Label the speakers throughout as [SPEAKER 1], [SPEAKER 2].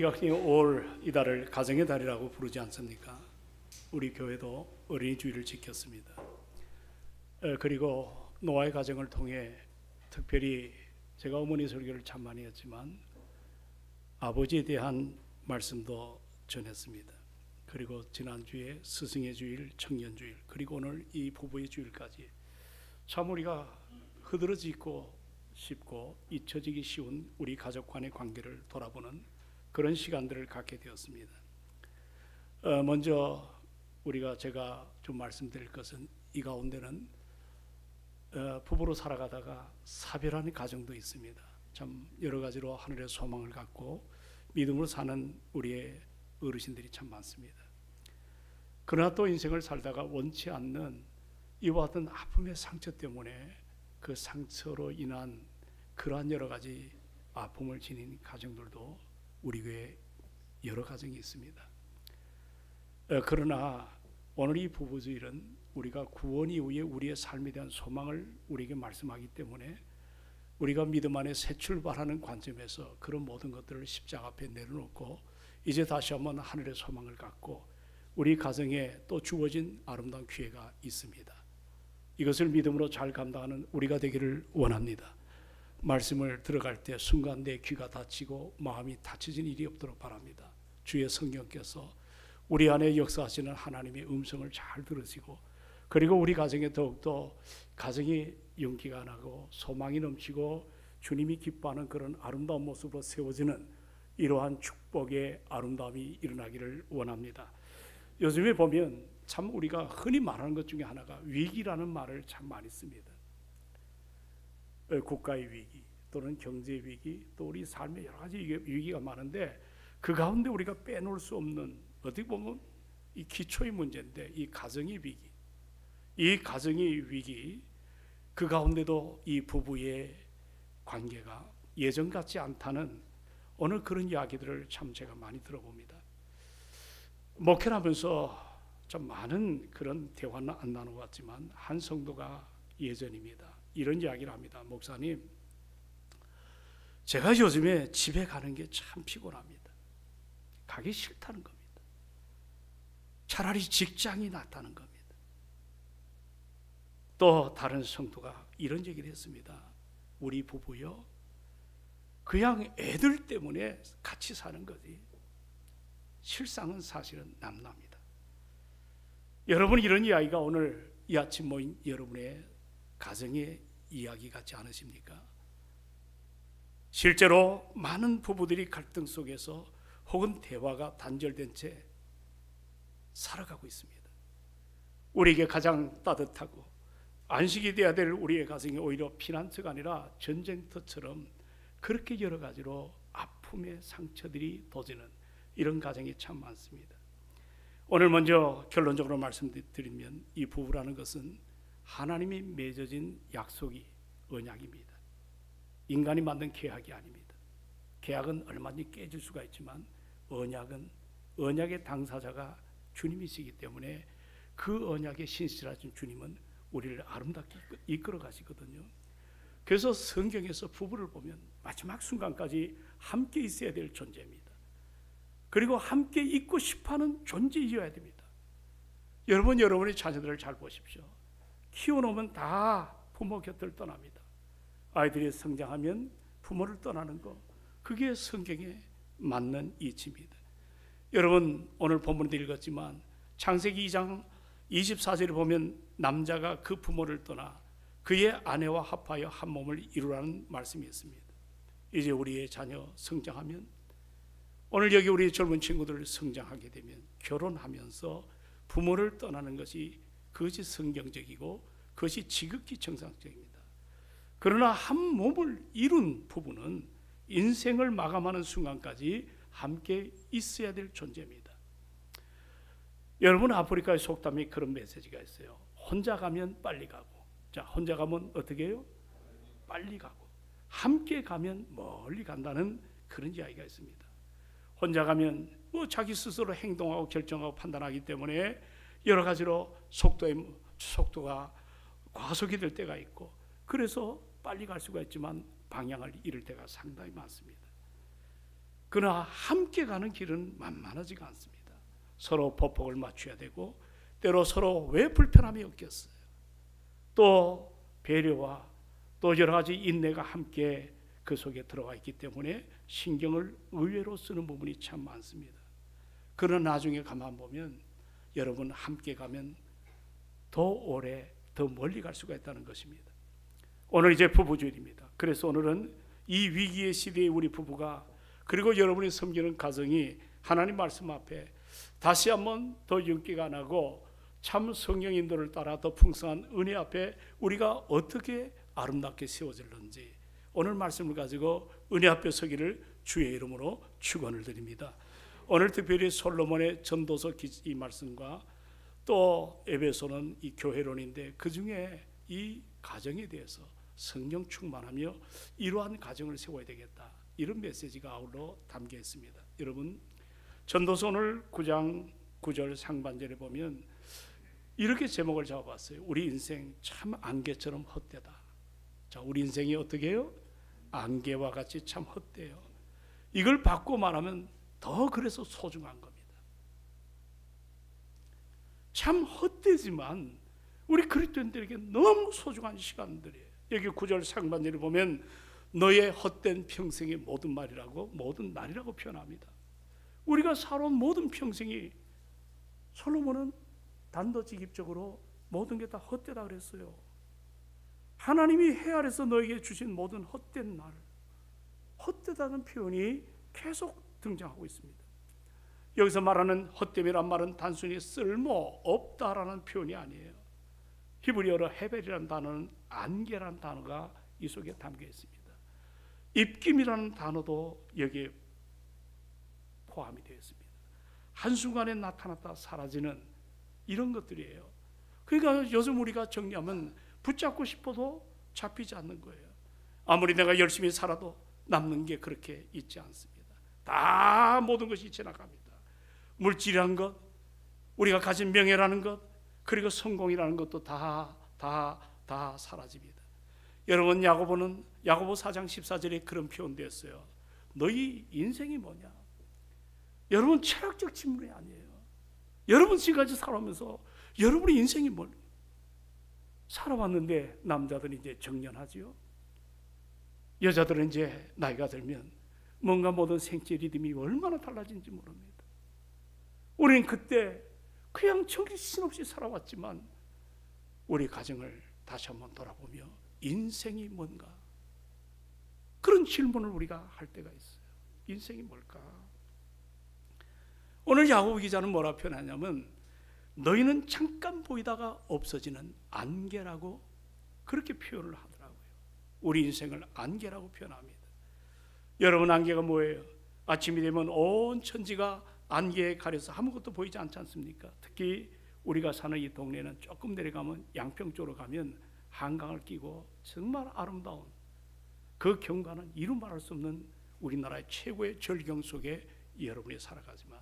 [SPEAKER 1] 우리가 그냥 올 이달을 가정의 달이라고 부르지 않습니까? 우리 교회도 어린이 주일을 지켰습니다. 그리고 노아의 가정을 통해 특별히 제가 어머니 설교를 참 많이 했지만 아버지에 대한 말씀도 전했습니다. 그리고 지난주에 스승의 주일, 청년 주일, 그리고 오늘 이 부부의 주일까지 참 우리가 흐드러지고 쉽고 잊혀지기 쉬운 우리 가족 간의 관계를 돌아보는 그런 시간들을 갖게 되었습니다. 먼저 제가 좀 말씀드릴 것은 이 가운데는 부부로 살아가다가 사별하는 가정도 있습니다. 참 여러 가지로 하늘의 소망을 갖고 믿음으로 사는 우리의 어르신들이 참 많습니다. 그러나 또 인생을 살다가 원치 않는 이와 같은 아픔의 상처 때문에 그 상처로 인한 그러한 여러 가지 아픔을 지닌 가정들도 우리 교회에 여러 가정이 있습니다. 그러나 오늘 이 부부주일은 우리가 구원 이후에 우리의 삶에 대한 소망을 우리에게 말씀하기 때문에 우리가 믿음 안에 새 출발하는 관점에서 그런 모든 것들을 십자가 앞에 내려놓고 이제 다시 한번 하늘의 소망을 갖고 우리 가정에 또 주어진 아름다운 기회가 있습니다. 이것을 믿음으로 잘 감당하는 우리가 되기를 원합니다. 말씀을 들어갈 때 순간 내 귀가 닫히고 마음이 닫혀진 일이 없도록 바랍니다. 주의 성령께서 우리 안에 역사하시는 하나님의 음성을 잘 들으시고 그리고 우리 가정에 더욱더 가정이 용기가 나고 소망이 넘치고 주님이 기뻐하는 그런 아름다운 모습으로 세워지는 이러한 축복의 아름다움이 일어나기를 원합니다. 요즘에 보면 참 우리가 흔히 말하는 것 중에 하나가 위기라는 말을 참 많이 씁니다. 국가의 위기 또는 경제의 위기 또 우리 삶의 여러 가지 위기가 많은데 그 가운데 우리가 빼놓을 수 없는 어떻게 보면 이 기초의 문제인데 이 가정의 위기, 이 가정의 위기 그 가운데도 이 부부의 관계가 예전 같지 않다는 오늘 그런 이야기들을 참 제가 많이 들어봅니다. 목회를 하면서 좀 많은 그런 대화는 안 나눠봤지만 한 성도가 예전입니다. 이런 이야기를 합니다. 목사님, 제가 요즘에 집에 가는 게 참 피곤합니다. 가기 싫다는 겁니다. 차라리 직장이 낫다는 겁니다. 또 다른 성도가 이런 얘기를 했습니다. 우리 부부요, 그냥 애들 때문에 같이 사는 거지 실상은 사실은 남납니다. 여러분, 이런 이야기가 오늘 이 아침 모인 여러분의 가정의 이야기 같지 않으십니까? 실제로 많은 부부들이 갈등 속에서 혹은 대화가 단절된 채 살아가고 있습니다. 우리에게 가장 따뜻하고 안식이 되어야 될 우리의 가정이 오히려 피난처가 아니라 전쟁터처럼 그렇게 여러 가지로 아픔의 상처들이 도지는 이런 가정이 참 많습니다. 오늘 먼저 결론적으로 말씀드리면 이 부부라는 것은 하나님이 맺어진 약속이 언약입니다. 인간이 만든 계약이 아닙니다. 계약은 얼마든지 깨질 수가 있지만 언약은 언약의 당사자가 주님이시기 때문에 그 언약에 신실하신 주님은 우리를 아름답게 이끌어 가시거든요. 그래서 성경에서 부부를 보면 마지막 순간까지 함께 있어야 될 존재입니다. 그리고 함께 있고 싶어하는 존재이어야 됩니다. 여러분, 여러분의 자녀들을 잘 보십시오. 키워놓으면 다 부모 곁을 떠납니다. 아이들이 성장하면 부모를 떠나는 거, 그게 성경에 맞는 이치입니다. 여러분, 오늘 본문도 읽었지만 창세기 2장 24절에 보면 남자가 그 부모를 떠나 그의 아내와 합하여 한 몸을 이루라는 말씀이 있습니다. 이제 우리의 자녀 성장하면, 오늘 여기 우리 젊은 친구들 성장하게 되면 결혼하면서 부모를 떠나는 그것이 성경적이고 그것이 지극히 정상적입니다. 그러나 한 몸을 이룬 부부는 인생을 마감하는 순간까지 함께 있어야 될 존재입니다. 여러분, 아프리카의 속담에 그런 메시지가 있어요. 혼자 가면 빨리 가고, 자, 혼자 가면 어떻게 해요? 빨리 가고, 함께 가면 멀리 간다는 그런 이야기가 있습니다. 혼자 가면 자기 스스로 행동하고 결정하고 판단하기 때문에 여러 가지로 속도가 과속이 될 때가 있고, 그래서 빨리 갈 수가 있지만 방향을 잃을 때가 상당히 많습니다. 그러나 함께 가는 길은 만만하지가 않습니다. 서로 보폭을 맞춰야 되고 때로 서로 왜 불편함이 없겠어요. 또 배려와 또 여러 가지 인내가 함께 그 속에 들어가 있기 때문에 신경을 의외로 쓰는 부분이 참 많습니다. 그러나 나중에 가만 보면 여러분 함께 가면 더 오래 더 멀리 갈 수가 있다는 것입니다. 오늘 이제 부부주일입니다. 그래서 오늘은 이 위기의 시대에 우리 부부가 그리고 여러분이 섬기는 가정이 하나님 말씀 앞에 다시 한번 더 윤기가 나고 참 성령 인도를 따라 더 풍성한 은혜 앞에 우리가 어떻게 아름답게 세워질는지 오늘 말씀을 가지고 은혜 앞에 서기를 주의 이름으로 축원을 드립니다. 오늘 특별히 솔로몬의 전도서 이 말씀과 또 에베소는 이 교회론인데 그 중에 이 가정에 대해서 성령 충만하며 이러한 가정을 세워야 되겠다, 이런 메시지가 아울러 담겨 있습니다. 여러분, 전도서 오늘 9장 9절 상반절에 보면 이렇게 제목을 잡아봤어요. 우리 인생 참 안개처럼 헛되다. 자, 우리 인생이 어떻게 해요? 안개와 같이 참 헛되요. 이걸 바꾸고 말하면 더 그래서 소중한 겁니다. 참 헛되지만 우리 그리스도인들에게 너무 소중한 시간들이에요. 여기 9절 상반절에 보면 너의 헛된 평생의 모든 말이라고, 모든 날이라고 표현합니다. 우리가 살아온 모든 평생이, 솔로몬은 단도직입적으로 모든 게 다 헛되다 그랬어요. 하나님이 해 아래서 너에게 주신 모든 헛된 날, 헛되다는 표현이 계속 등장하고 있습니다. 여기서 말하는 헛됨이란 말은 단순히 쓸모 없다라는 표현이 아니에요. 히브리어로 헤벨이라는 단어는 안개라는 단어가 이 속에 담겨 있습니다. 입김이라는 단어도 여기에 포함이 되어 있습니다. 한순간에 나타났다 사라지는 이런 것들이에요. 그러니까 요즘 우리가 정리하면 붙잡고 싶어도 잡히지 않는 거예요. 아무리 내가 열심히 살아도 남는 게 그렇게 있지 않습니다. 다 모든 것이 지나갑니다. 물질이라는 것, 우리가 가진 명예라는 것, 그리고 성공이라는 것도 다 사라집니다. 여러분, 야고보는 야고보 4장 14절에 그런 표현도 했어요. 너희 인생이 뭐냐? 여러분, 철학적 질문이 아니에요. 여러분 지금까지 살아오면서 여러분의 인생이 뭘 살아왔는데, 남자들은 이제 정년하지요. 여자들은 이제 나이가 들면 뭔가 모든 생체 리듬이 얼마나 달라진지 모릅니다. 우리는 그때 그냥 정신없이 살아왔지만 우리 가정을 다시 한번 돌아보며 인생이 뭔가, 그런 질문을 우리가 할 때가 있어요. 인생이 뭘까? 오늘 야고보 기자는 뭐라 표현하냐면 너희는 잠깐 보이다가 없어지는 안개라고 그렇게 표현을 하더라고요. 우리 인생을 안개라고 표현합니다. 여러분, 안개가 뭐예요? 아침이 되면 온 천지가 안개에 가려서 아무것도 보이지 않지 않습니까? 특히 우리가 사는 이 동네는 조금 내려가면 양평 쪽으로 가면 한강을 끼고 정말 아름다운 그 경관은 이루 말할 수 없는 우리나라의 최고의 절경 속에 여러분이 살아가지만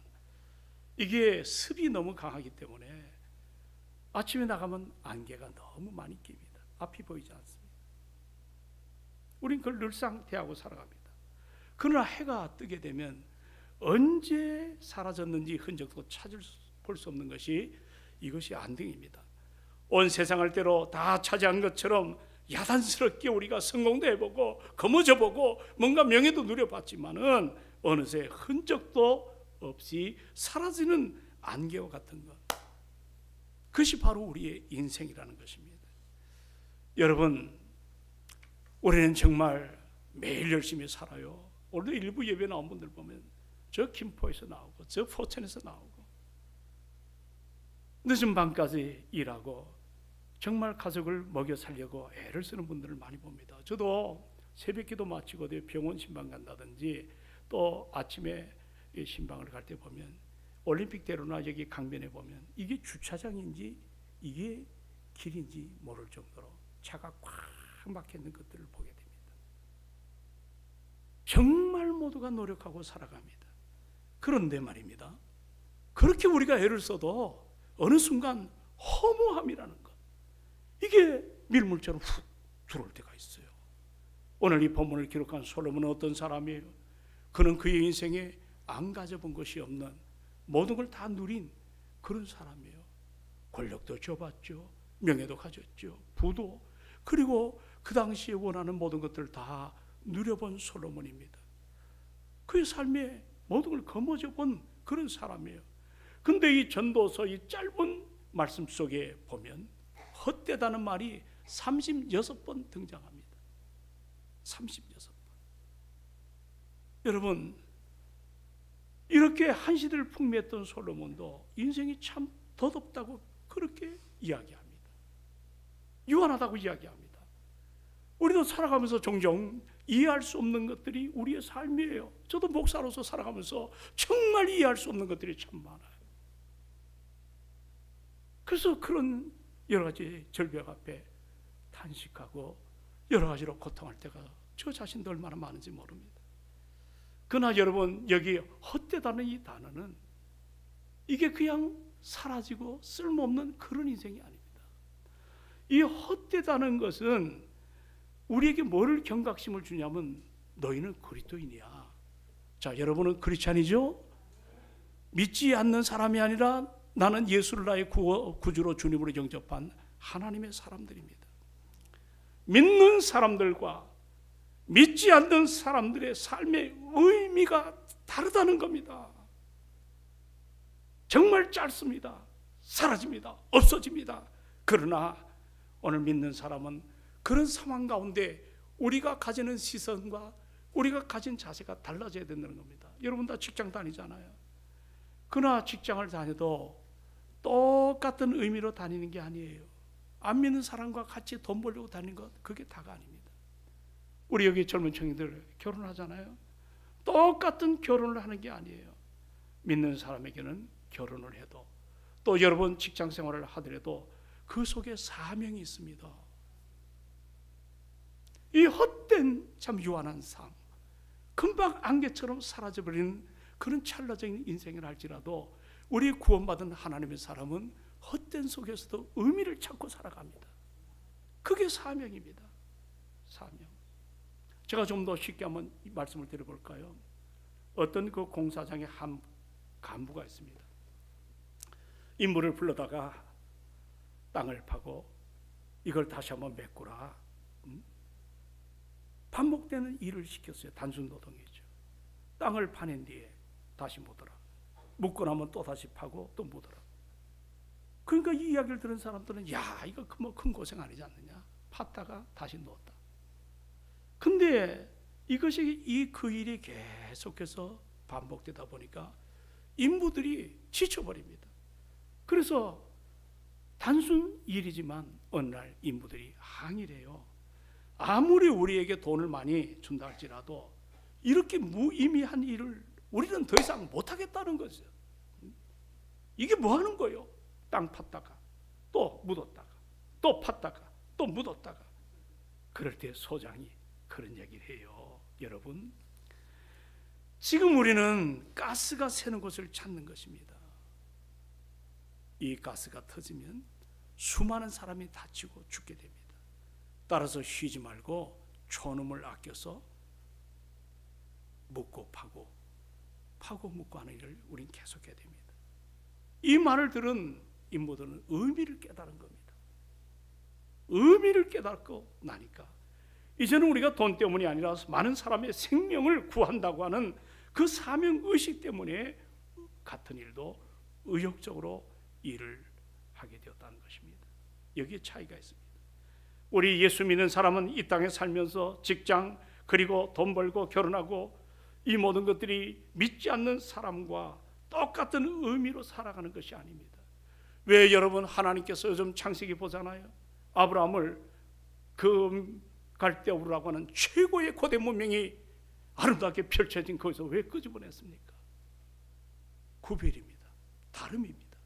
[SPEAKER 1] 이게 습이 너무 강하기 때문에 아침에 나가면 안개가 너무 많이 낍니다. 앞이 보이지 않습니다. 우린 그걸 늘상 대하고 살아갑니다. 그러나 해가 뜨게 되면 언제 사라졌는지 흔적도 볼 수 없는 것이 이것이 안등입니다. 온 세상을 때로 다 차지한 것처럼 야단스럽게 우리가 성공도 해보고 거머져보고 뭔가 명예도 누려봤지만은 어느새 흔적도 없이 사라지는 안개와 같은 것, 그것이 바로 우리의 인생이라는 것입니다. 여러분, 우리는 정말 매일 열심히 살아요. 오늘도 일부 예배 나온 분들 보면 저 김포에서 나오고 저 포천에서 나오고 늦은 밤까지 일하고 정말 가족을 먹여 살려고 애를 쓰는 분들을 많이 봅니다. 저도 새벽기도 마치고 병원 신방 간다든지 또 아침에 신방을 갈 때 보면 올림픽대로나 여기 강변에 보면 이게 주차장인지 이게 길인지 모를 정도로 차가 꽉 막혀 있는 것들을 보게 됩니다. 정말 모두가 노력하고 살아갑니다. 그런데 말입니다, 그렇게 우리가 애를 써도 어느 순간 허무함이라는 것, 이게 밀물처럼 훅 들어올 때가 있어요. 오늘 이 본문을 기록한 솔로몬은 어떤 사람이에요? 그는 그의 인생에 안 가져본 것이 없는 모든 걸 다 누린 그런 사람이에요. 권력도 줘봤죠. 명예도 가졌죠. 부도, 그리고 그 당시에 원하는 모든 것들을 다 누려본 솔로몬입니다. 그의 삶에 모든 걸 거머쥐어 본 그런 사람이에요. 근데 이 전도서 이 짧은 말씀 속에 보면 헛되다는 말이 36번 등장합니다. 36번. 여러분, 이렇게 한 시대를 풍미했던 솔로몬도 인생이 참 덧없다고 그렇게 이야기합니다. 유한하다고 이야기합니다. 우리도 살아가면서 종종 이해할 수 없는 것들이 우리의 삶이에요. 저도 목사로서 살아가면서 정말 이해할 수 없는 것들이 참 많아요. 그래서 그런 여러 가지 절벽 앞에 탄식하고 여러 가지로 고통할 때가 저 자신도 얼마나 많은지 모릅니다. 그러나 여러분, 여기 헛되다는 이 단어는 이게 그냥 사라지고 쓸모없는 그런 인생이 아닙니다. 이 헛되다는 것은 우리에게 뭐를 경각심을 주냐면 너희는 그리스도인이야. 자, 여러분은 크리스찬이죠? 믿지 않는 사람이 아니라 나는 예수를 나의 구주로 주님으로 영접한 하나님의 사람들입니다. 믿는 사람들과 믿지 않는 사람들의 삶의 의미가 다르다는 겁니다. 정말 짧습니다. 사라집니다. 없어집니다. 그러나 오늘 믿는 사람은 그런 상황 가운데 우리가 가지는 시선과 우리가 가진 자세가 달라져야 된다는 겁니다. 여러분 다 직장 다니잖아요. 그러나 직장을 다녀도 똑같은 의미로 다니는 게 아니에요. 안 믿는 사람과 같이 돈 벌려고 다니는 것, 그게 다가 아닙니다. 우리 여기 젊은 청년들 결혼하잖아요. 똑같은 결혼을 하는 게 아니에요. 믿는 사람에게는 결혼을 해도, 또 여러분 직장 생활을 하더라도 그 속에 사명이 있습니다. 이 헛된 참 유한한 삶, 금방 안개처럼 사라져버리는 그런 찰나적인 인생을 할지라도 우리 구원받은 하나님의 사람은 헛된 속에서도 의미를 찾고 살아갑니다. 그게 사명입니다. 사명. 제가 좀 더 쉽게 한번 말씀을 드려볼까요? 어떤 그 공사장의 한 간부가 있습니다. 인물을 불러다가 땅을 파고 이걸 다시 한번 메꾸라. 반복되는 일을 시켰어요. 단순 노동이죠. 땅을 파낸 뒤에 다시 묻어라. 묻고 나면 또 다시 파고 또 묻어라. 그러니까 이 이야기를 들은 사람들은 야, 이거 뭐 큰 고생 아니지 않느냐. 팠다가 다시 놓았다. 근데 이것이 그 일이 계속해서 반복되다 보니까 인부들이 지쳐버립니다. 그래서 단순 일이지만 어느 날 인부들이 항의를 해요. 아무리 우리에게 돈을 많이 준다 할지라도 이렇게 무의미한 일을 우리는 더 이상 못하겠다는 거죠. 이게 뭐 하는 거예요? 땅 팠다가 또 묻었다가 또 팠다가 또 묻었다가. 그럴 때 소장이 그런 얘기를 해요. 여러분, 지금 우리는 가스가 새는 곳을 찾는 것입니다. 이 가스가 터지면 수많은 사람이 다치고 죽게 됩니다. 따라서 쉬지 말고 초놈을 아껴서 묻고 파고 묻고 하는 일을 우린 계속해야 됩니다. 이 말을 들은 인부들은 의미를 깨달은 겁니다. 의미를 깨닫고 나니까 이제는 우리가 돈 때문이 아니라 많은 사람의 생명을 구한다고 하는 그 사명의식 때문에 같은 일도 의욕적으로 일을 하게 되었다는 것입니다. 여기에 차이가 있습니다. 우리 예수 믿는 사람은 이 땅에 살면서 직장, 그리고 돈 벌고 결혼하고 이 모든 것들이 믿지 않는 사람과 똑같은 의미로 살아가는 것이 아닙니다. 왜 여러분 하나님께서 요즘 창세기 보잖아요. 아브라함을 그 갈대우르라고 하는 최고의 고대 문명이 아름답게 펼쳐진 거기서 왜 끄집어냈습니까? 구별입니다. 다름입니다.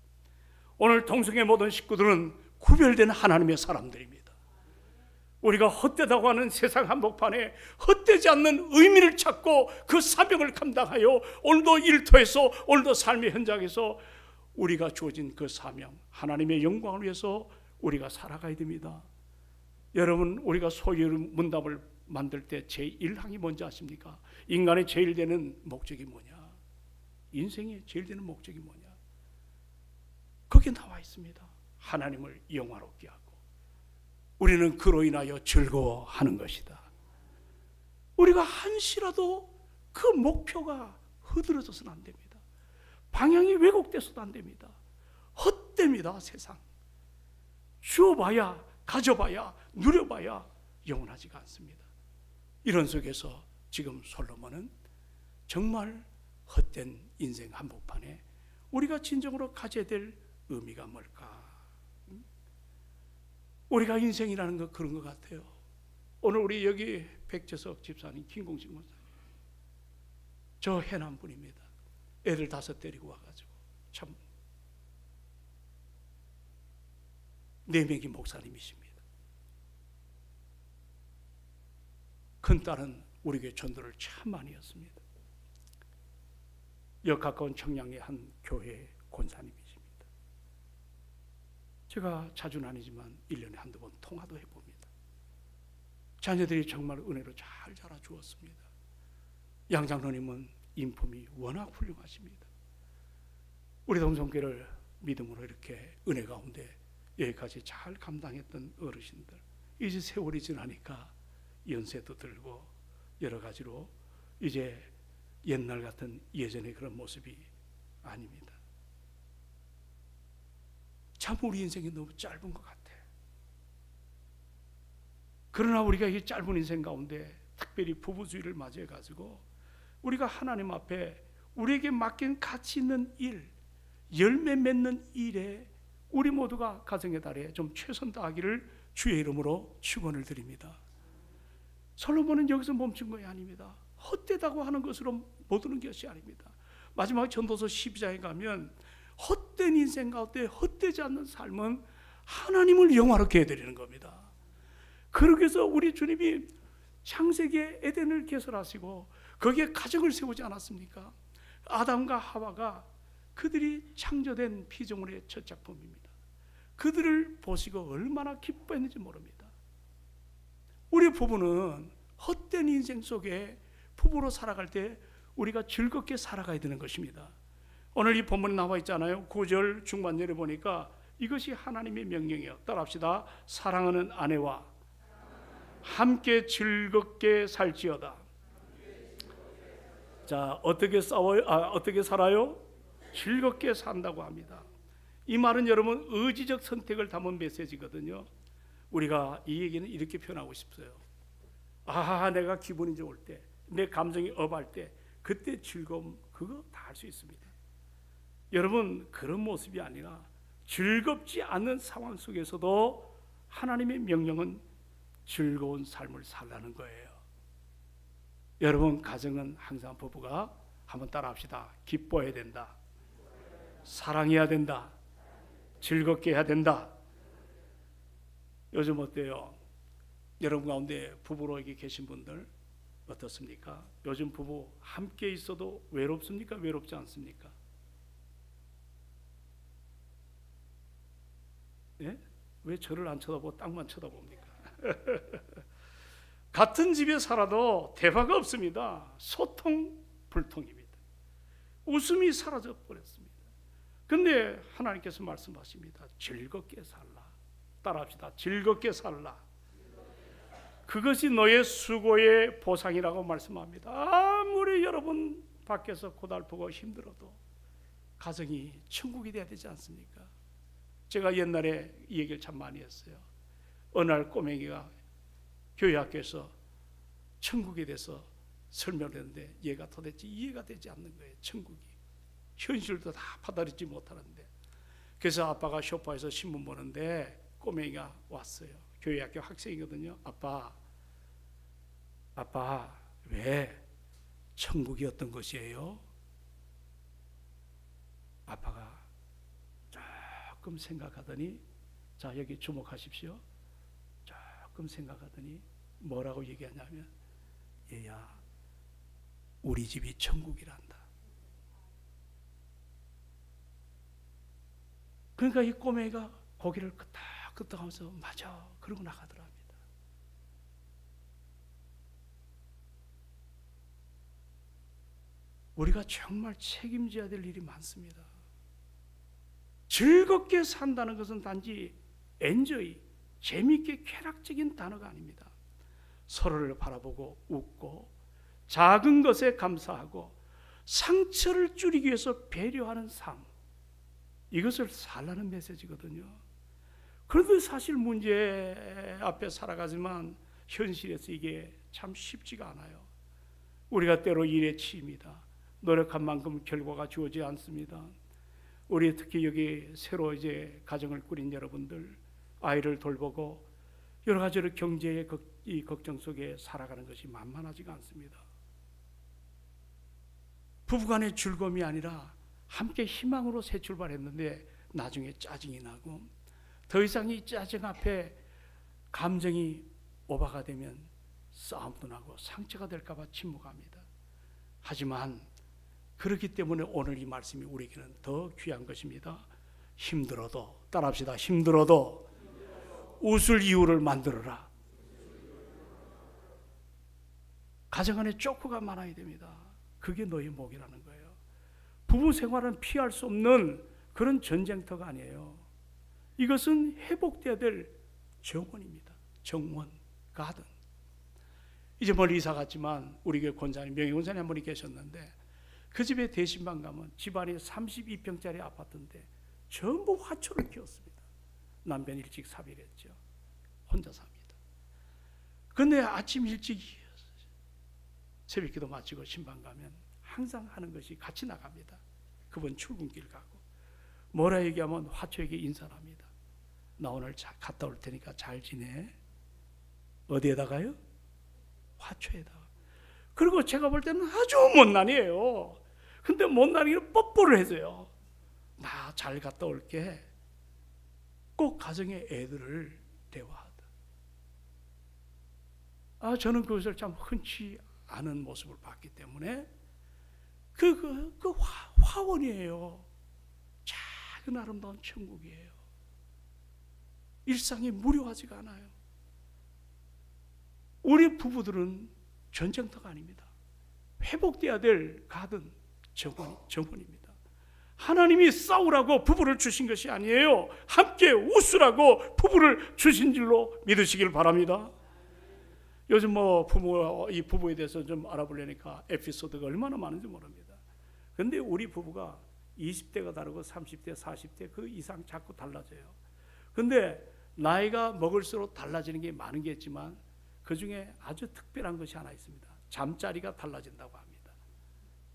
[SPEAKER 1] 오늘 동성의 모든 식구들은 구별된 하나님의 사람들입니다. 우리가 헛되다고 하는 세상 한복판에 헛되지 않는 의미를 찾고 그 사명을 감당하여 오늘도 일터에서, 오늘도 삶의 현장에서 우리가 주어진 그 사명, 하나님의 영광을 위해서 우리가 살아가야 됩니다. 여러분, 우리가 소위 문답을 만들 때 제1항이 뭔지 아십니까? 인간의 제일 되는 목적이 뭐냐? 인생의 제일 되는 목적이 뭐냐? 거기에 나와 있습니다. 하나님을 영화롭게 하고 우리는 그로 인하여 즐거워하는 것이다. 우리가 한시라도 그 목표가 흐드러져서는 안 됩니다. 방향이 왜곡돼서도 안 됩니다. 헛됩니다. 세상 주어봐야, 가져봐야, 누려봐야 영원하지가 않습니다. 이런 속에서 지금 솔로몬은 정말 헛된 인생 한복판에 우리가 진정으로 가져야 될 의미가 뭘까? 우리가 인생이라는 거 그런 것 같아요. 오늘 우리 여기 백재석 집사님, 김공식 목사님, 저 해남 분입니다. 애들 5 데리고 와가지고 참 4명이 목사님이십니다. 큰딸은 우리 교회 전도를 참 많이 했습니다. 역 가까운 청량리 한 교회 권사님이십니다. 제가 자주는 아니지만 1년에 한두 번 통화도 해봅니다. 자녀들이 정말 은혜로 잘 자라 주었습니다. 양 장로님은 인품이 워낙 훌륭하십니다. 우리 동성교를 믿음으로 이렇게 은혜 가운데 여기까지 잘 감당했던 어르신들, 이제 세월이 지나니까 연세도 들고 여러 가지로 이제 옛날 같은 예전의 그런 모습이 아닙니다. 참 우리 인생이 너무 짧은 것 같아. 그러나 우리가 이 짧은 인생 가운데 특별히 부부주의를 맞이해 가지고 우리가 하나님 앞에 우리에게 맡긴 가치 있는 일, 열매 맺는 일에 우리 모두가 가정의 달에 좀 최선 다하기를 주의 이름으로 축원을 드립니다. 솔로몬은 여기서 멈춘 것이 아닙니다. 헛되다고 하는 것으로 못 오는 것이 아닙니다. 마지막 전도서 12장에 가면 헛된 인생 가운데 헛되지 않는 삶은 하나님을 영화롭게 해드리는 겁니다. 그러기 위해서 우리 주님이 창세기에 에덴을 개설하시고 거기에 가정을 세우지 않았습니까? 아담과 하와가 그들이 창조된 피조물의 첫 작품입니다. 그들을 보시고 얼마나 기뻐했는지 모릅니다. 우리 부부는 헛된 인생 속에 부부로 살아갈 때 우리가 즐겁게 살아가야 되는 것입니다. 오늘 이 본문에 나와 있잖아요. 9절 중반절에 보니까 이것이 하나님의 명령이에요. 따라합시다. 사랑하는 아내와 함께 즐겁게 살지어다. 자, 어떻게 싸워요? 어떻게 살아요? 즐겁게 산다고 합니다. 이 말은 여러분 의지적 선택을 담은 메시지거든요. 우리가 이 얘기는 이렇게 표현하고 싶어요. 내가 기분이 좋을 때, 내 감정이 업할 때, 그때 즐거움 그거 다 할 수 있습니다. 여러분 그런 모습이 아니라 즐겁지 않은 상황 속에서도 하나님의 명령은 즐거운 삶을 살라는 거예요. 여러분 가정은 항상 부부가 한번 따라합시다. 기뻐해야 된다. 사랑해야 된다. 즐겁게 해야 된다. 요즘 어때요? 여러분 가운데 부부로 여기 계신 분들 어떻습니까? 요즘 부부 함께 있어도 외롭습니까? 외롭지 않습니까? 예? 왜 저를 안 쳐다보고 땅만 쳐다봅니까? 같은 집에 살아도 대화가 없습니다. 소통 불통입니다. 웃음이 사라져 버렸습니다. 근데 하나님께서 말씀하십니다. 즐겁게 살라. 따라합시다. 즐겁게 살라. 그것이 너의 수고의 보상이라고 말씀합니다. 아무리 여러분 밖에서 고달프고 힘들어도 가정이 천국이 돼야 되지 않습니까? 제가 옛날에 이 얘기를 참 많이 했어요. 어느 날 꼬맹이가 교회 학교에서 천국에 대해서 설명을 했는데 얘가 도대체 이해가 되지 않는 거예요. 천국이 현실도 다 받아들이지 못하는데. 그래서 아빠가 소파에서 신문 보는데 꼬맹이가 왔어요. 교회 학교 학생이거든요. 아빠 왜 천국이 어떤 것이에요? 아빠가 조금 생각하더니, 자 여기 주목하십시오. 조금 생각하더니 뭐라고 얘기하냐면, 얘야 우리 집이 천국이란다. 그러니까 이 꼬맹이가 고개를 끄덕끄덕하면서 맞아 그러고 나가더랍니다. 우리가 정말 책임져야 될 일이 많습니다. 즐겁게 산다는 것은 단지 엔조이, 재미있게 쾌락적인 단어가 아닙니다. 서로를 바라보고 웃고 작은 것에 감사하고 상처를 줄이기 위해서 배려하는 삶, 이것을 살라는 메시지거든요. 그런데 사실 문제 앞에 살아가지만 현실에서 이게 참 쉽지가 않아요. 우리가 때로 일에 치입니다. 노력한 만큼 결과가 주어지지 않습니다. 우리 특히 여기 새로 이제 가정을 꾸린 여러분들, 아이를 돌보고 여러 가지로 경제의 이 걱정 속에 살아가는 것이 만만하지가 않습니다. 부부간의 즐거움이 아니라 함께 희망으로 새 출발했는데 나중에 짜증이 나고, 더 이상 이 짜증 앞에 감정이 오바가 되면 싸움도 나고 상처가 될까 봐 침묵합니다. 하지만 그렇기 때문에 오늘 이 말씀이 우리에게는 더 귀한 것입니다. 힘들어도, 따라합시다. 힘들어도 웃을 이유를 만들어라. 가정 안에 쪼크가 많아야 됩니다. 그게 너의 목이라는 거예요. 부부 생활은 피할 수 없는 그런 전쟁터가 아니에요. 이것은 회복돼야 될 정원입니다. 정원, 가든. 이제 멀리 이사 갔지만 우리 교회 권사님, 명예 권사님 한 분이 계셨는데 그 집에 대신방 가면 집안이 32평짜리 아파트인데 전부 화초를 키웠습니다. 남편 일찍 사별했죠. 혼자 삽니다. 그런데 아침 일찍 새벽기도 마치고 신방 가면 항상 하는 것이 같이 나갑니다. 그분 출근길 가고 뭐라 얘기하면 화초에게 인사를 합니다. 나 오늘 갔다 올 테니까 잘 지내. 어디에다가요? 화초에다가. 그리고 제가 볼 때는 아주 못난이에요. 근데 못난이는 뽀뽀를 해줘요. 나 잘 갔다 올게. 꼭 가정의 애들을 대화하다. 저는 그것을 참 흔치 않은 모습을 봤기 때문에 화원이에요. 작은 아름다운 천국이에요. 일상이 무료하지가 않아요. 우리 부부들은 전쟁터가 아닙니다. 회복돼야 될 가든 정원입니다. 하나님이 싸우라고 부부를 주신 것이 아니에요. 함께 웃으라고 부부를 주신 줄로 믿으시길 바랍니다. 요즘 이 부부에 대해서 좀 알아보려니까 에피소드가 얼마나 많은지 모릅니다. 그런데 우리 부부가 20대가 다르고 30대, 40대 그 이상 자꾸 달라져요. 그런데 나이가 먹을수록 달라지는 게 많은 게 있지만 그 중에 아주 특별한 것이 하나 있습니다. 잠자리가 달라진다고 합니다.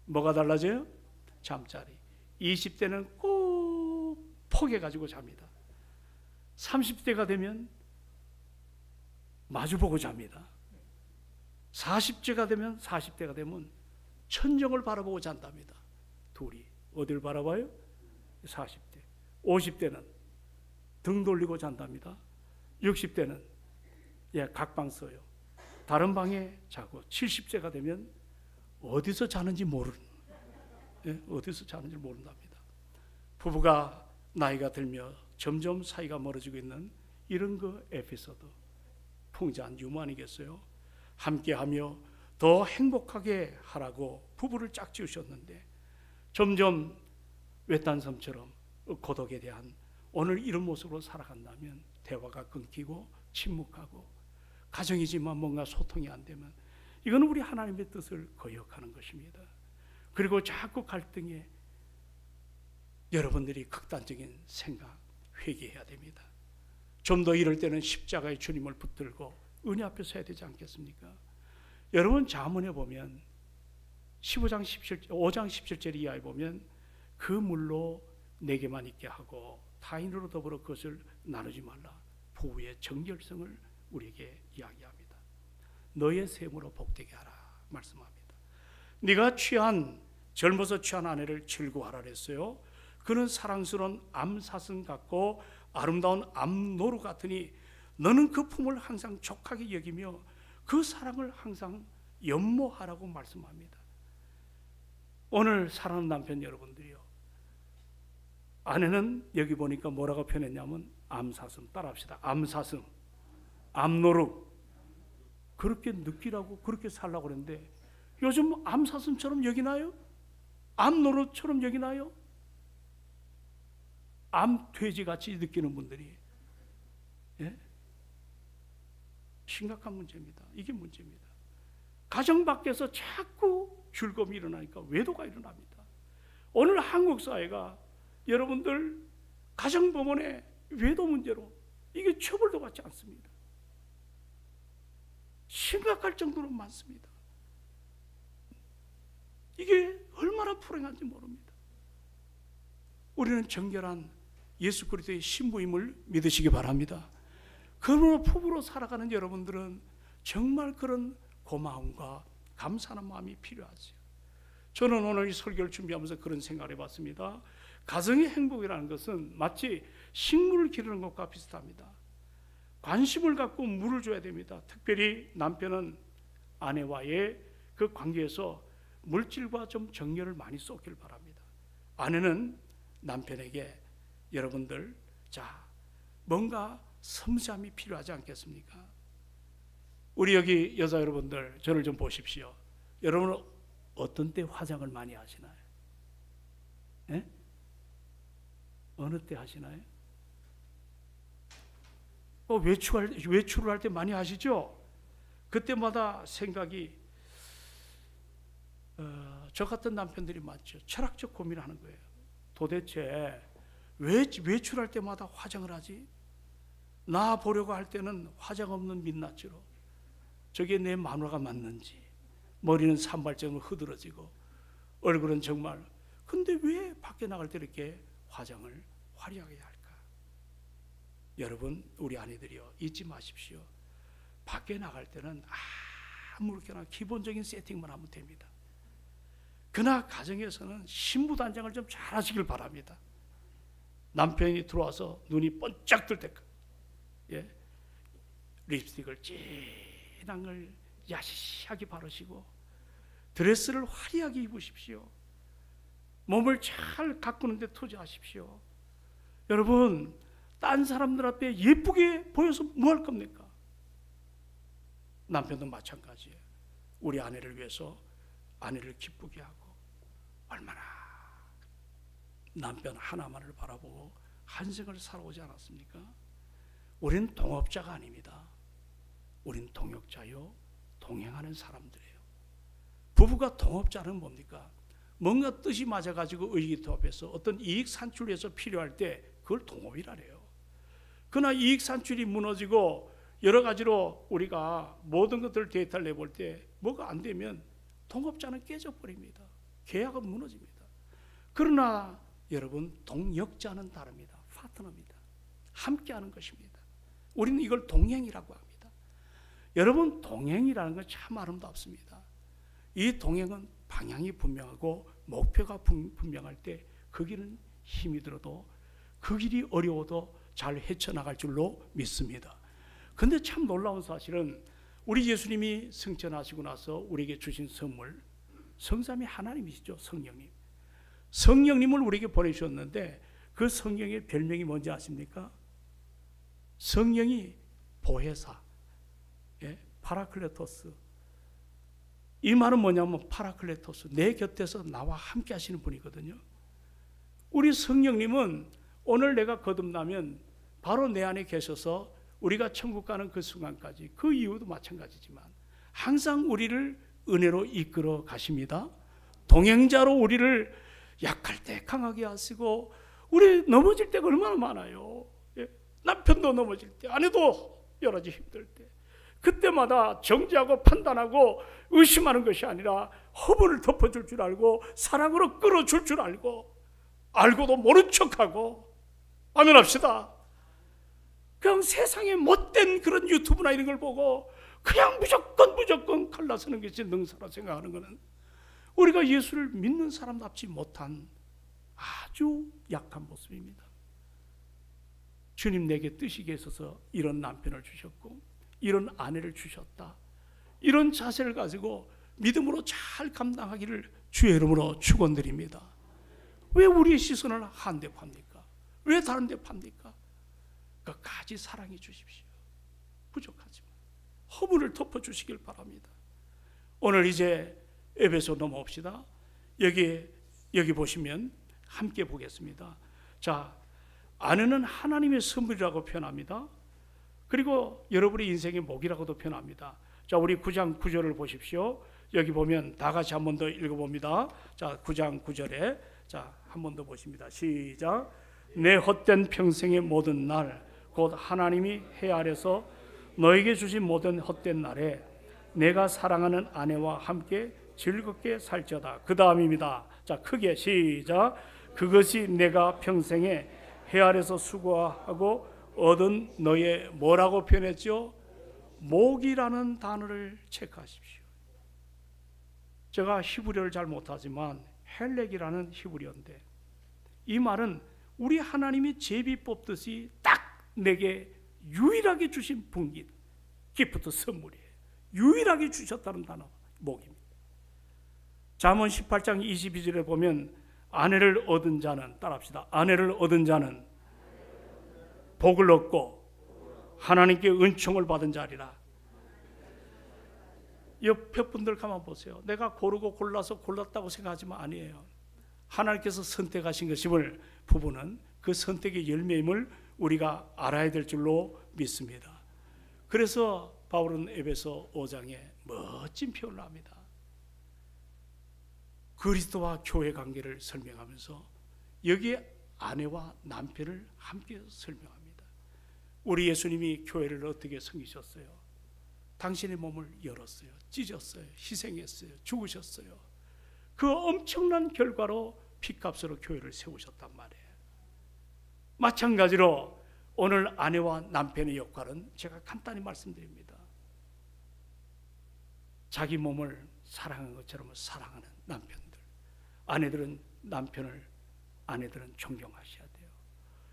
[SPEAKER 1] 뭐가 달라져요? 잠자리. 20대는 꼭 포개가지고 잡니다. 30대가 되면 마주보고 잡니다. 40대가 되면 천정을 바라보고 잔답니다. 둘이. 어딜 바라봐요? 40대. 50대는 등 돌리고 잔답니다. 60대는 각방 써요. 다른 방에 자고 70세가 되면 어디서 자는지 모른답니다. 부부가 나이가 들며 점점 사이가 멀어지고 있는 이런 에피소드 풍자한 유머 아니겠어요? 함께하며 더 행복하게 하라고 부부를 짝지으셨는데 점점 외딴 섬처럼 고독에 대한 오늘 이런 모습으로 살아간다면 대화가 끊기고 침묵하고 가정이지만 뭔가 소통이 안 되면 이건 우리 하나님의 뜻을 거역하는 것입니다. 그리고 자꾸 갈등에 여러분들이 극단적인 생각 회개해야 됩니다. 좀 더 이럴 때는 십자가의 주님을 붙들고 은혜 앞에 서야 되지 않겠습니까? 여러분 잠언에 보면 5장 17절 이하에 보면 그 물로 내게만 있게 하고 타인으로 더불어 그것을 나누지 말라. 부부의 정결성을 우리에게 이야기합니다. 너의 셈으로 복되게 하라 말씀합니다. 네가 젊어서 취한 아내를 즐거워하라 그랬어요. 그는 사랑스러운 암사슴 같고 아름다운 암노루 같으니 너는 그 품을 항상 족하게 여기며 그 사랑을 항상 연모하라고 말씀합니다. 오늘 사랑하는 남편 여러분들이요, 아내는 여기 보니까 뭐라고 표현했냐면 암사슴. 따라합시다. 암사슴, 암노루. 그렇게 느끼라고 그렇게 살라고 그랬는데 요즘 암사슴처럼 여기나요? 암 노릇처럼 여기나요? 암 돼지같이 느끼는 분들이, 예? 심각한 문제입니다. 이게 문제입니다. 가정 밖에서 자꾸 즐거움이 일어나니까 외도가 일어납니다. 오늘 한국 사회가 여러분들 가정법원의 외도 문제로 이게 처벌도 받지 않습니다. 심각할 정도로 많습니다. 이게 얼마나 불행한지 모릅니다. 우리는 정결한 예수 그리스도의 신부임을 믿으시기 바랍니다. 그러므로 부부로 살아가는 여러분들은 정말 그런 고마움과 감사하는 마음이 필요하죠. 저는 오늘 이 설교를 준비하면서 그런 생각을 해봤습니다. 가정의 행복이라는 것은 마치 식물을 기르는 것과 비슷합니다. 관심을 갖고 물을 줘야 됩니다. 특별히 남편은 아내와의 그 관계에서 물질과 좀 정열을 많이 쏟길 바랍니다. 아내는 남편에게 여러분들, 자, 뭔가 섬세함이 필요하지 않겠습니까? 우리 여기 여자 여러분들, 저를 좀 보십시오. 여러분은 어떤 때 화장을 많이 하시나요? 예? 어느 때 하시나요? 외출을 할 때 많이 하시죠? 그때마다 생각이, 저 같은 남편들이 많죠. 철학적 고민을 하는 거예요. 도대체 왜 외출할 때마다 화장을 하지? 나 보려고 할 때는 화장 없는 민낯으로, 저게 내 마누라가 맞는지, 머리는 산발적으로 흐드러지고 얼굴은 정말, 근데 왜 밖에 나갈 때 이렇게 화장을 화려하게 할까? 여러분, 우리 아내들이요, 잊지 마십시오. 밖에 나갈 때는 아무렇게나 기본적인 세팅만 하면 됩니다. 그러나 가정에서는 신부단장을 좀 잘 하시길 바랍니다. 남편이 들어와서 눈이 번쩍 뜰 때까지, 예, 립스틱을 진한 걸 야시하게 바르시고 드레스를 화려하게 입으십시오. 몸을 잘 가꾸는 데 투자하십시오. 여러분, 딴 사람들 앞에 예쁘게 보여서 뭐 할 겁니까? 남편도 마찬가지예요. 우리 아내를 위해서 아내를 기쁘게 하고, 얼마나 남편 하나만을 바라보고 한 생을 살아오지 않았습니까? 우리는 동업자가 아닙니다. 우린 동역자요, 동행하는 사람들이에요. 부부가 동업자는 뭡니까? 뭔가 뜻이 맞아가지고 의기투합해서 어떤 이익 산출을 해서 필요할 때 그걸 동업이라래요. 그러나 이익 산출이 무너지고 여러 가지로 우리가 모든 것들을 데이터를 내볼 때 뭐가 안 되면 동업자는 깨져버립니다. 계약은 무너집니다. 그러나 여러분, 동역자는 다릅니다. 파트너입니다. 함께하는 것입니다. 우리는 이걸 동행이라고 합니다. 여러분, 동행이라는 건 참 아름답습니다. 이 동행은 방향이 분명하고 목표가 분명할 때 그 길은 힘이 들어도, 그 길이 어려워도 잘 헤쳐나갈 줄로 믿습니다. 그런데 참 놀라운 사실은 우리 예수님이 승천하시고 나서 우리에게 주신 선물, 성삼위 하나님이시죠. 성령님. 성령님을 우리에게 보내주셨는데 그 성령의 별명이 뭔지 아십니까? 성령이 보혜사, 예? 파라클레토스. 이 말은 뭐냐면 파라클레토스, 내 곁에서 나와 함께 하시는 분이거든요. 우리 성령님은 오늘 내가 거듭나면 바로 내 안에 계셔서 우리가 천국 가는 그 순간까지, 그 이후도 마찬가지지만 항상 우리를 은혜로 이끌어 가십니다. 동행자로 우리를 약할 때 강하게 하시고, 우리 넘어질 때가 얼마나 많아요. 예? 남편도 넘어질 때, 아내도 여러 가지 힘들 때, 그때마다 정죄하고 판단하고 의심하는 것이 아니라 허물을 덮어줄 줄 알고 사랑으로 끌어줄 줄 알고, 알고도 모른 척하고, 아멘 합시다. 그냥 세상에 못된 그런 유튜브나 이런 걸 보고 그냥 무조건 갈라서는 것이 능사라 생각하는 것은 우리가 예수를 믿는 사람답지 못한 아주 약한 모습입니다. 주님, 내게 뜻이게 있어서 이런 남편을 주셨고 이런 아내를 주셨다, 이런 자세를 가지고 믿음으로 잘 감당하기를 주의 이름으로 축원드립니다. 왜 우리의 시선을 한 데 팝니까? 왜 다른 데 팝니까? 끝까지 사랑해 주십시오. 부족하지만 허물을 덮어주시길 바랍니다. 오늘 이제 에베소 넘어옵시다. 여기 여기 보시면 함께 보겠습니다. 자, 아내는 하나님의 선물이라고 표현합니다. 그리고 여러분의 인생의 목이라고도 표현합니다. 자, 우리 9장 9절을 보십시오. 여기 보면 다 같이 한 번 더 읽어봅니다. 자, 9장 9절에 자, 한 번 더 보십니다. 시작. 내 헛된 평생의 모든 날 곧 하나님이 해 아래서 너에게 주신 모든 헛된 날에 내가 사랑하는 아내와 함께 즐겁게 살지어다. 그 다음입니다. 자, 크게 시작. 그것이 내가 평생에 해 아래서 수고하고 얻은 너의 뭐라고 표현했죠? 목이라는 단어를 체크하십시오. 제가 히브리어를 잘 못하지만 헬렉이라는 히브리어인데 이 말은 우리 하나님이 제비 뽑듯이 딱 내게 유일하게 주신 분깃, 기프트 선물이에요. 유일하게 주셨다는 단어, 목입니다. 잠언 18장 22절에 보면 아내를 얻은 자는, 따라합시다. 아내를 얻은 자는 복을 얻고 하나님께 은총을 받은 자리라. 옆에 분들 가만 보세요. 내가 고르고 골라서 골랐다고 생각하지만 아니에요. 하나님께서 선택하신 것임을, 부부는 그 선택의 열매임을 우리가 알아야 될 줄로 믿습니다. 그래서 바울은 에베소 5장에 멋진 표현을 합니다. 그리스도와 교회 관계를 설명하면서 여기에 아내와 남편을 함께 설명합니다. 우리 예수님이 교회를 어떻게 섬기셨어요? 당신의 몸을 열었어요. 찢었어요. 희생했어요. 죽으셨어요. 그 엄청난 결과로 피값으로 교회를 세우셨단 말이에요. 마찬가지로 오늘 아내와 남편의 역할은 제가 간단히 말씀드립니다. 자기 몸을 사랑하는 것처럼 사랑하는 남편들, 아내들은 남편을, 아내들은 존경하셔야 돼요.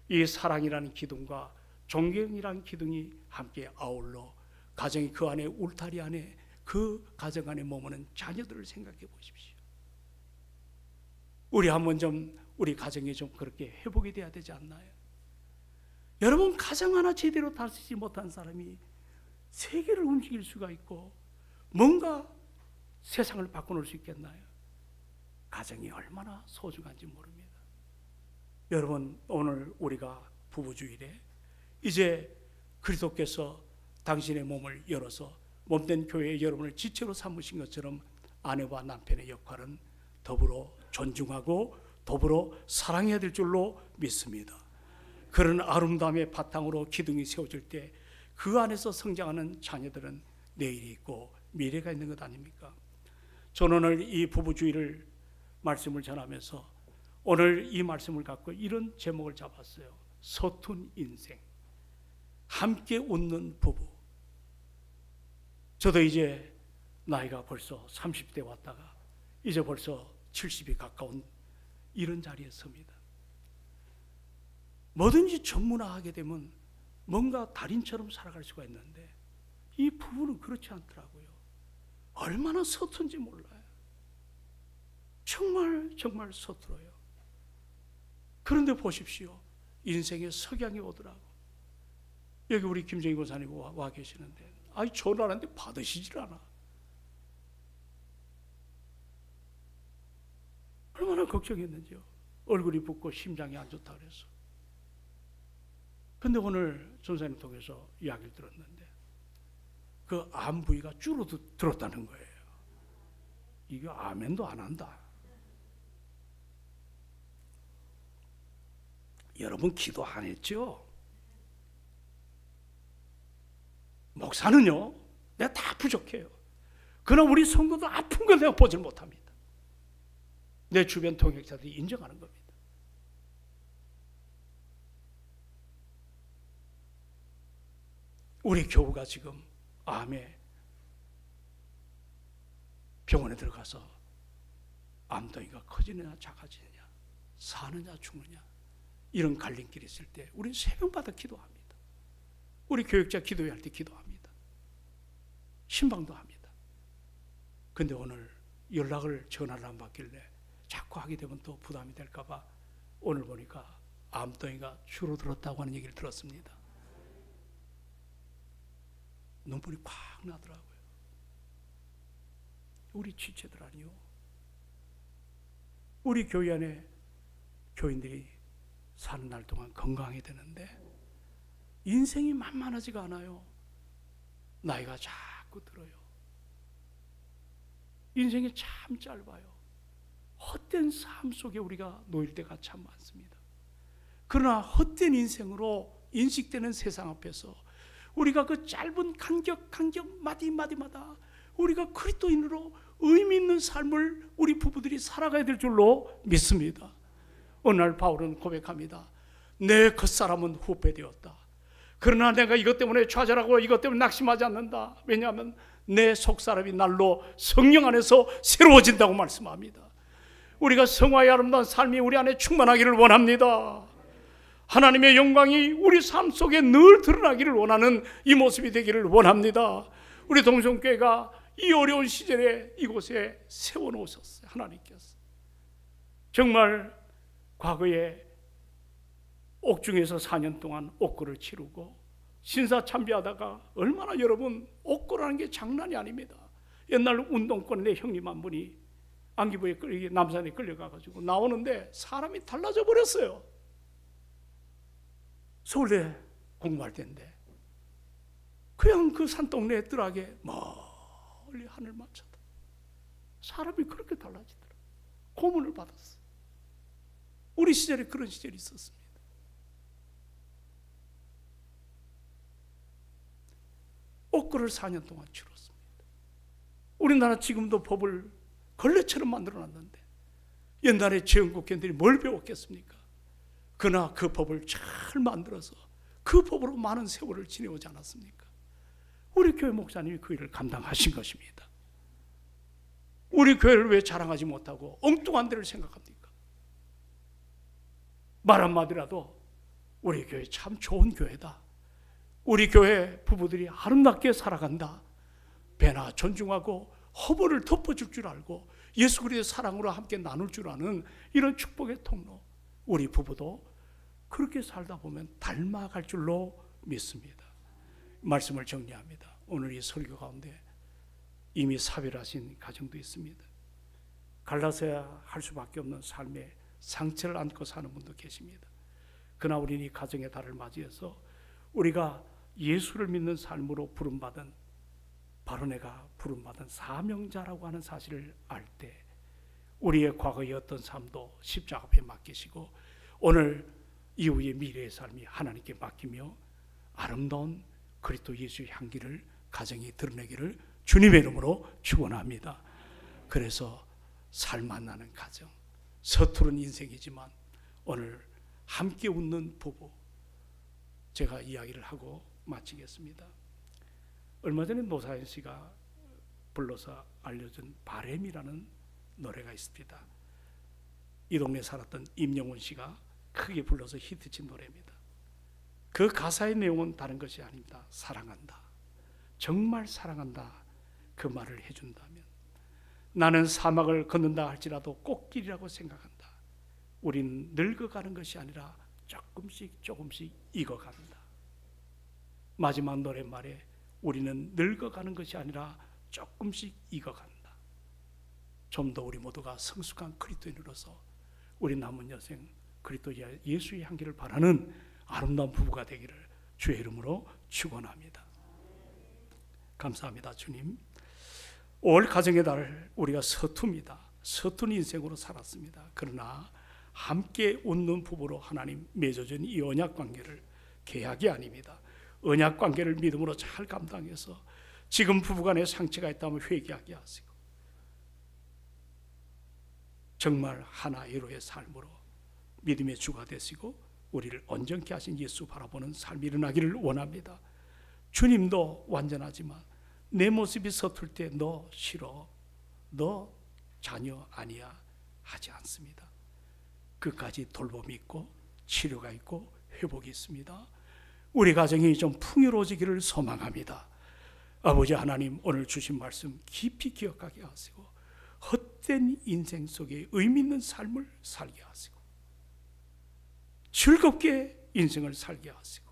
[SPEAKER 1] 이 사랑이라는 기둥과 존경이라는 기둥이 함께 아울러 가정이 그 안에, 울타리 안에, 그 가정 안에 머무는 자녀들을 생각해 보십시오. 우리 한번 좀 우리 가정에 좀 그렇게 회복이 돼야 되지 않나요? 여러분, 가정 하나 제대로 다스리지 못한 사람이 세계를 움직일 수가 있고 뭔가 세상을 바꿔놓을 수 있겠나요? 가정이 얼마나 소중한지 모릅니다. 여러분, 오늘 우리가 부부주일에 이제 그리스도께서 당신의 몸을 열어서 몸된 교회의 여러분을 지체로 삼으신 것처럼 아내와 남편의 역할은 더불어 존중하고 더불어 사랑해야 될 줄로 믿습니다. 그런 아름다움의 바탕으로 기둥이 세워질 때 그 안에서 성장하는 자녀들은 내일이 있고 미래가 있는 것 아닙니까? 저는 오늘 이 부부주의를 말씀을 전하면서 오늘 이 말씀을 갖고 이런 제목을 잡았어요. 서툰 인생, 함께 웃는 부부. 저도 이제 나이가 벌써 30대 왔다가 이제 벌써 70이 가까운 이런 자리에 섭니다. 뭐든지 전문화하게 되면 뭔가 달인처럼 살아갈 수가 있는데 이 부부는 그렇지 않더라고요. 얼마나 서툰지 몰라요. 정말 서툴어요. 그런데 보십시오. 인생의 석양이 오더라고. 여기 우리 김정희 권사님 와 계시는데 아이 전화하는데 받으시질 않아. 얼마나 걱정했는지요. 얼굴이 붓고 심장이 안 좋다 그래서. 근데 오늘 전사님 통해서 이야기를 들었는데 그 암 부위가 줄어들었다는 거예요. 이게 아멘도 안 한다. 여러분 기도 안 했죠? 목사는요, 내가 다 부족해요. 그러나 우리 성도도 아픈 걸 내가 보질 못합니다. 내 주변 동역자들이 인정하는 겁니다. 우리 교우가 지금 암에 병원에 들어가서 암덩이가 커지느냐 작아지느냐, 사느냐 죽느냐 이런 갈림길이 있을 때 우리는 새벽마다 기도합니다. 우리 교육자 기도할 때 기도합니다. 신방도 합니다. 근데 오늘 연락을, 전화를 안 받길래 자꾸 하게 되면 또 부담이 될까 봐 오늘 보니까 암덩이가 줄어들었다고 하는 얘기를 들었습니다. 눈물이 콱 나더라고요. 우리 지체들 아니요. 우리 교회 안에 교인들이 사는 날 동안 건강해야 되는데 인생이 만만하지가 않아요. 나이가 자꾸 들어요. 인생이 참 짧아요. 헛된 삶 속에 우리가 놓일 때가 참 많습니다. 그러나 헛된 인생으로 인식되는 세상 앞에서 우리가 그 짧은 간격 마디마디마다 우리가 그리스도인으로 의미 있는 삶을 우리 부부들이 살아가야 될 줄로 믿습니다. 어느 날 바울은 고백합니다. 내 겉사람은 후패되었다. 그러나 내가 이것 때문에 좌절하고 이것 때문에 낙심하지 않는다. 왜냐하면 내 속사람이 날로 성령 안에서 새로워진다고 말씀합니다. 우리가 성화의 아름다운 삶이 우리 안에 충만하기를 원합니다. 하나님의 영광이 우리 삶 속에 늘 드러나기를 원하는 이 모습이 되기를 원합니다. 우리 동성교회가 이 어려운 시절에 이곳에 세워놓으셨어요. 하나님께서 정말 과거에 옥중에서 4년 동안 옥고를 치르고 신사참배하다가 얼마나 여러분 옥고라는 게 장난이 아닙니다. 옛날 운동권에 내 형님 한 분이 안기부에 남산에 끌려가가지고 나오는데 사람이 달라져 버렸어요. 서울대 공부할 때인데 그냥 그 산동네 뜰하게 멀리 하늘만 쳐다 사람이 그렇게 달라지더라고요. 고문을 받았어요. 우리 시절에 그런 시절이 있었습니다. 옥고를 4년 동안 치렀습니다. 우리나라 지금도 법을 걸레처럼 만들어놨는데 옛날에 제헌국회의원들이 뭘 배웠겠습니까? 그러나 그 법을 잘 만들어서 그 법으로 많은 세월을 지내오지 않았습니까? 우리 교회 목사님이 그 일을 감당하신 것입니다. 우리 교회를 왜 자랑하지 못하고 엉뚱한 데를 생각합니까? 말 한마디라도 우리 교회 참 좋은 교회다. 우리 교회 부부들이 아름답게 살아간다. 배나 존중하고 허물을 덮어줄 줄 알고 예수 그리스도의 사랑으로 함께 나눌 줄 아는 이런 축복의 통로, 우리 부부도 그렇게 살다 보면 닮아갈 줄로 믿습니다. 말씀을 정리합니다. 오늘 이 설교 가운데 이미 사별하신 가정도 있습니다. 갈라서야 할 수밖에 없는 삶의 상처를 안고 사는 분도 계십니다. 그러나 우리는 이 가정의 달을 맞이해서 우리가 예수를 믿는 삶으로 부름받은, 바로 내가 부름받은 사명자라고 하는 사실을 알 때 우리의 과거의 어떤 삶도 십자가 앞에 맡기시고 오늘 이후의 미래의 삶이 하나님께 맡기며 아름다운 그리스도 예수의 향기를 가정이 드러내기를 주님의 이름으로 축원합니다. 그래서 살 만나는 가정, 서투른 인생이지만 오늘 함께 웃는 부부, 제가 이야기를 하고 마치겠습니다. 얼마 전에 노사연 씨가 불러서 알려준 바램이라는 노래가 있습니다. 이 동네에 살았던 임영훈 씨가 크게 불러서 히트친 노래입니다. 그 가사의 내용은 다른 것이 아닙니다. 사랑한다, 정말 사랑한다, 그 말을 해준다면 나는 사막을 걷는다 할지라도 꽃길이라고 생각한다. 우린 늙어가는 것이 아니라 조금씩 익어간다. 마지막 노랫말에 우리는 늙어가는 것이 아니라 조금씩 익어간다. 좀 더 우리 모두가 성숙한 그리스도인으로서 우리 남은 여생 그리스도 예수의 향기를 바라는 아름다운 부부가 되기를 주의 이름으로 축원합니다. 감사합니다. 주님, 올 가정의 달 우리가 서툽니다. 서툰 인생으로 살았습니다. 그러나 함께 웃는 부부로 하나님 맺어준 이 언약관계를, 계약이 아닙니다, 언약관계를 믿음으로 잘 감당해서 지금 부부간에 상처가 있다면 회개하게 하시고 정말 하나 이로의 삶으로 믿음의 주가 되시고 우리를 온전케 하신 예수 바라보는 삶이 일어나기를 원합니다. 주님도 완전하지만 내 모습이 서툴 때 너 싫어, 너 자녀 아니야 하지 않습니다. 끝까지 돌봄이 있고 치료가 있고 회복이 있습니다. 우리 가정이 좀 풍요로워지기를 소망합니다. 아버지 하나님, 오늘 주신 말씀 깊이 기억하게 하시고 헛된 인생 속에 의미 있는 삶을 살게 하시고 즐겁게 인생을 살게 하시고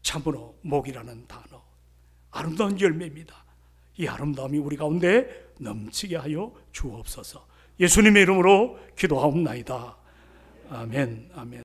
[SPEAKER 1] 참으로 목이라는 단어 아름다운 열매입니다. 이 아름다움이 우리 가운데 넘치게 하여 주옵소서. 예수님의 이름으로 기도하옵나이다. 아멘. 아멘.